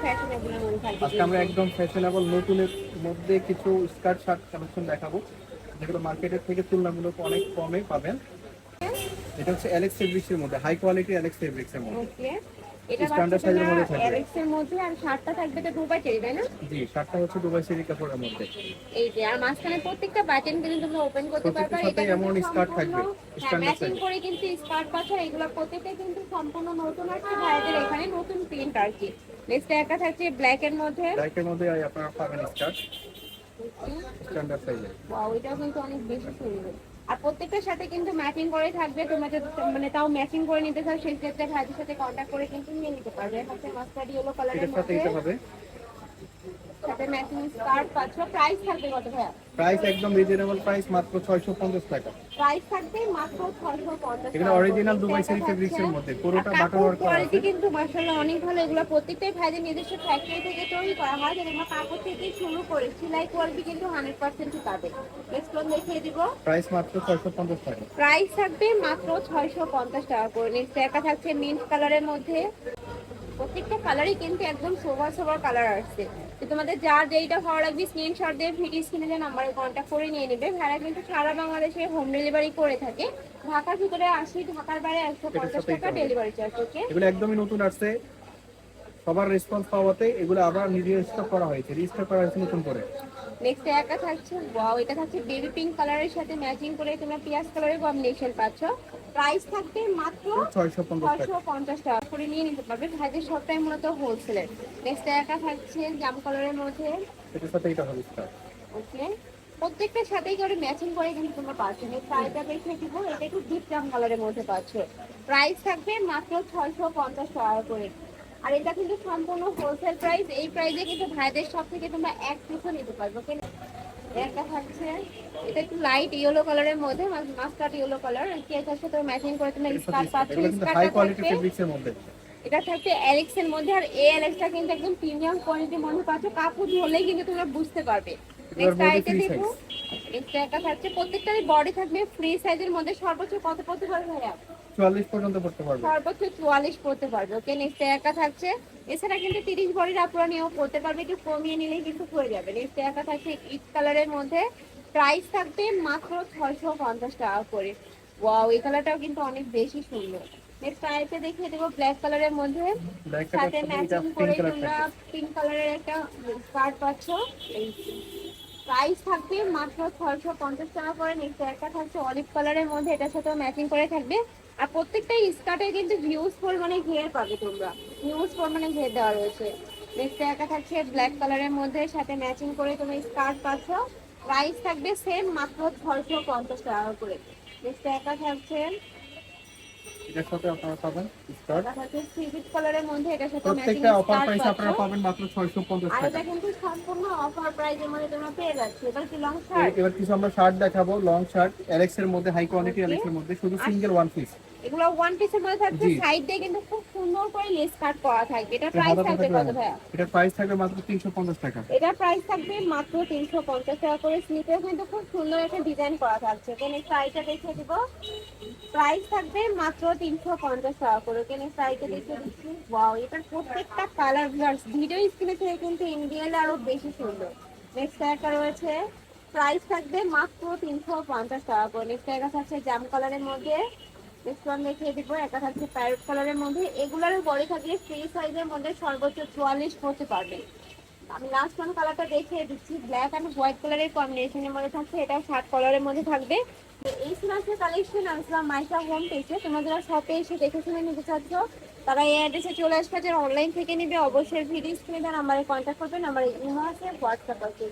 Fashionable এর মধ্যে থাকবে আজকে আমরা কিন্তু। একদম ফ্যাশনেবল নতুনের মধ্যে কিছু স্কার্ট শার্ট কালেকশন দেখাবো, যেগুলো মার্কেটের থেকে তুলনামূলক অনেক কমে পাবেন। এটা হচ্ছে অ্যালেক্স ফেব্রিক্স এর মধ্যে, হাই কোয়ালিটি অ্যালেক্স ফেব্রিক্স এর মধ্যে, ওকে, এটা পাচ্ছে স্ট্যান্ডার্ড সাইজের তোমরা মধ্যে থাকবে। এলএক্স এর মধ্যে, আর শার্টটা থাকবে তো দুবাই চেরি, তাই না? জি, শার্টটা হচ্ছে দুবাই সেরি কাপড়ের মধ্যে। এই যে, আর মাঝখানে প্রত্যেকটা বাটন কিন্তু তোমরা ওপেন করতে পারবে। প্রত্যেকটার আর সাথে এটা কিন্তু এমন স্কার্ট সম্পূর্ণ থাকবে স্ট্যান্ডার্ড ম্যাচিং সাইজে। করে কিন্তু স্কার্ট পাচ্ছে। এগুলো প্রত্যেকটা কিন্তু সম্পূর্ণ নতুন আছে ভাইদের এখানে, নতুন প্রিন্ট আর কি। নেক্সট একটা থাকছে ব্ল্যাক এর মধ্যে। ব্ল্যাক এর মধ্যে আপনারা পাবেন স্কার্ট স্ট্যান্ডার্ড সাইজে। ওয়াও, এটাও কিন্তু অনেক বেশি সুন্দর। আর প্রত্যেকটার সাথে কিন্তু ম্যাচিং করে থাকবে। তোমরা যদি মানে তাও ম্যাচিং করে নিতে চাও, সেই ক্ষেত্রে ভাইদের সাথে কন্ট্যাক্ট করে কিন্তু নিয়ে নিতে পারবে। হচ্ছে মাস্টার্ড ইয়েলো কালারের এটার সাথে মধ্যে, এটা হবে। সাথে ম্যাচিং স্কার্ট পাচ্ছ। প্রাইস থাকবে কত ভাইয়া? প্রাইস একদম রিজনেবল প্রাইস, মাত্র 650 টাকা। প্রাইস থাকবে মাত্র 650 এগুলো টাকা। অরিজিনাল দুবাই সেরি ফেব্রিক্স এর মধ্যে, পুরোটা বাটন ওয়ার্ক করা কোয়ালিটি আছে। কিন্তু মাশাআল্লাহ অনেক ভালো। এগুলো প্রত্যেকটাই ভাইদের নিজস্ব ফ্যাক্টরি থেকে তৈরি করা হয়। যেমন কাপড় থেকে শুরু করে সেলাই কোয়ালিটি কিন্তু 100% পাবে। নেক্সট ওয়ান দেখিয়ে দিব। প্রাইস মাত্র 650 টাকা। প্রাইস থাকবে মাত্র 650 টাকা করে। নেক্সট একটা থাকছে মিন্ট কালারের মধ্যে। প্রত্যেকটা কালারই কিন্তু একদম সোবার সোবার কালার আসছে। তো তোমাদের যার যেইটা ভালো লাগবে স্ক্রিনশট দিয়ে ভিডিও স্ক্রিনে যে নাম্বারে কন্ট্যাক্ট করে নিয়ে নেবে। ভাড়া কিন্তু সারা বাংলাদেশে হোম ডেলিভারি করে থাকে। ঢাকার ভিতরে 80, ঢাকার বাইরে এটার 150 সাথে টাকা এটা হবে। Delivery charge. ওকে, এগুলো একদমই নতুন আসছে, সবার রেসপন্স পাওয়াতে এগুলো আবার নিজে স্টক করা হয়েছে, রিস্টক করা হয়েছে নতুন করে। নেক্সট একটা থাকছে, ওয়াও, এটা থাকছে বেবি পিঙ্ক কালারের সাথে ম্যাচিং করে তোমরা পিয়াজ কালারের কম্বিনেশন পাচ্ছ। প্রাইস থাকবে মাত্র 650 টাকা। 650 টাকা করে নিয়ে নিতে পারবে। ভাইদের সবটাই মূলত হোলসেলের। নেক্সট একটা থাকছে জাম কালারের মধ্যে। এটার সাথে এটা হবে স্কার্ট। ওকে, প্রত্যেকটার সাথেই করে ম্যাচিং করে কিন্তু তোমরা পাচ্ছ। প্রাইসটা দেখে দিব, এটা একটু ডিপ জাম কালারের মধ্যে পাচ্ছ। প্রাইস থাকবে মাত্র 650 টাকা করে। আর এটা কিন্তু সম্পূর্ণ হোলসেল প্রাইস। এই প্রাইসে কিন্তু ভাইদের সব থেকে তোমরা এক পিসও নিতে পারবে। ওকে, একটা থাকছে, এটা একটু লাইট ইয়েলো কালারের মধ্যে, মাস্টার্ড ইয়েলো কালার। এটার সাথে ম্যাচিং করে তোমরা এটার সাথে স্কার্ট স্কার্ট, পাচ্ছ। এগুলো কিন্তু হাই স্কার্টটা কোয়ালিটি থাকবে, ফেব্রিক্স এর মধ্যে। এটা থাকবে অ্যালেক্স এর মধ্যে। আর এই অ্যালেক্সটা কিন্তু একদম প্রিমিয়াম কোয়ালিটির মধ্যে পাচ্ছ। কাপড় ধরলেই কিন্তু তোমরা বুঝতে পারবে। এগুলোর নেক্সট বডি আইটা ফ্রি দেখো। সাইজ। নেক্সট একটা থাকছে, প্রত্যেকটারই বডি থাকবে ফ্রি সাইজের মধ্যে। সর্বোচ্চ কত পড়তে পারবে ভাইয়া? 44 পর্যন্ত পড়তে পারবে। সর্বোচ্চ 44 পড়তে পারবে। ওকে, নেক্সট একটা থাকছে, এছাড়া কিন্তু 30 বডির আপনারা নিয়েও পড়তে পারবে, একটু কমিয়ে নিলেই কিন্তু হয়ে যাবে। নেক্সট একটা থাকছে ইট কালারের মধ্যে। প্রাইস থাকবে মাত্র 650 টাকা করে। ওয়াও, এই কালারটাও কিন্তু অনেক বেশি সুন্দর। নেক্সট আইতে দেখিয়ে দেবো ব্ল্যাক কালারের মধ্যে, ব্ল্যাক সাথে কালার সাথে এটা ম্যাচিং পিঙ্ক করে কালার তোমরা থাকবে। পিঙ্ক কালারের একটা স্কার্ট পাচ্ছ। এই প্রাইস থাকবে মাত্র 650 টাকা করে। নেক্সট একটা থাকছে অলিভ কালারের মধ্যে, এটার সাথে ম্যাচিং করে থাকবে। আর প্রত্যেকটাই স্কার্টে কিন্তু হিউজ পরিমাণে ঘের পাবে তোমরা, হিউজ পরিমাণে ঘের দেওয়া রয়েছে। নেক্সট একটা থাকছে ব্ল্যাক কালারের মধ্যে, সাথে ম্যাচিং করে তুমি স্কার্ট পাচ্ছ। প্রাইস থাকবে সেম মাত্র 650 টাকা করে। নেক্সট একটা থাকছে, এটার সাথে আপনারা পাবেন স্কার্ট। এটা থাকছে সিভিট কালারের মধ্যে, এটার সাথে ম্যাচিং প্রত্যেকটা অফার স্কার্ট প্রাইস পাচ্ছ। আপনারা পাবেন মাত্র 650 আর টাকা। এটা কিন্তু সম্পূর্ণ অফার প্রাইসের মধ্যে তোমরা পেয়ে যাচ্ছ। এটা কি লং শার্ট? এবার কিছু আমরা শার্ট দেখাবো, লং শার্ট অ্যালেক্স এর মধ্যে, হাই কোয়ালিটি ওকে, অ্যালেক্স এর মধ্যে, শুধু সিঙ্গেল ওয়ান পিস। এগুলো ওয়ান পিসের মধ্যে থাকছে। জি, সাইড দিয়ে কিন্তু খুব সুন্দর করে লেস কাট করা থাকবে। এটা প্রাইস হাতাটা থাকবে থাকবে কত এমন। ভাইয়া? এটার প্রাইস থাকবে মাত্র 350 টাকা। এটা প্রাইস থাকবে মাত্র 350 টাকা করে। স্লিপে কিন্তু খুব সুন্দর একটা ডিজাইন করা থাকছে। এখানে সাইডটা দেখিয়ে দিব, প্রাইস থাকবে মাত্র 350 টাকা করে। এখানে সাইডটা দেখিয়ে দিচ্ছি। ওয়াও, এটার প্রত্যেকটা কালার ভিডিও স্ক্রিনে থেকে কিন্তু ইন্ডিয়ালে আরো বেশি সুন্দর। নেক্সট একটা রয়েছে, প্রাইস থাকবে মাত্র 350 টাকা করে। নেক্সট একটা থাকছে জাম কালারের মধ্যে। নেক্সট ওয়ান দেখিয়ে দিব, একটা থাকছে প্যারট কালারের মধ্যে। এগুলার বডি থাকলে ফ্রি সাইজের মধ্যে সর্বোচ্চ 44 পড়তে পারবে। আমি লাস্ট ওয়ান কালারটা দেখিয়ে দিচ্ছি, ব্ল্যাক এন্ড হোয়াইট কালারের কম্বিনেশনের মধ্যে থাকছে। এটা 60 কালারের মধ্যে থাকবে। তো এই সিলাসের কালেকশন আসলাম মাইশা হোম পেজে। তোমরা যারা শপে এসে দেখে শুনে নিতে চাচ্ছ, তারা এই অ্যাড্রেসে চলে আসবে। যারা অনলাইন থেকে নিবে অবশ্যই ভিডিও স্ক্রিনে নাম্বারে কন্ট্যাক্ট করবে। নাম্বারে ইমো আছে, হোয়াটসঅ্যাপ আছে।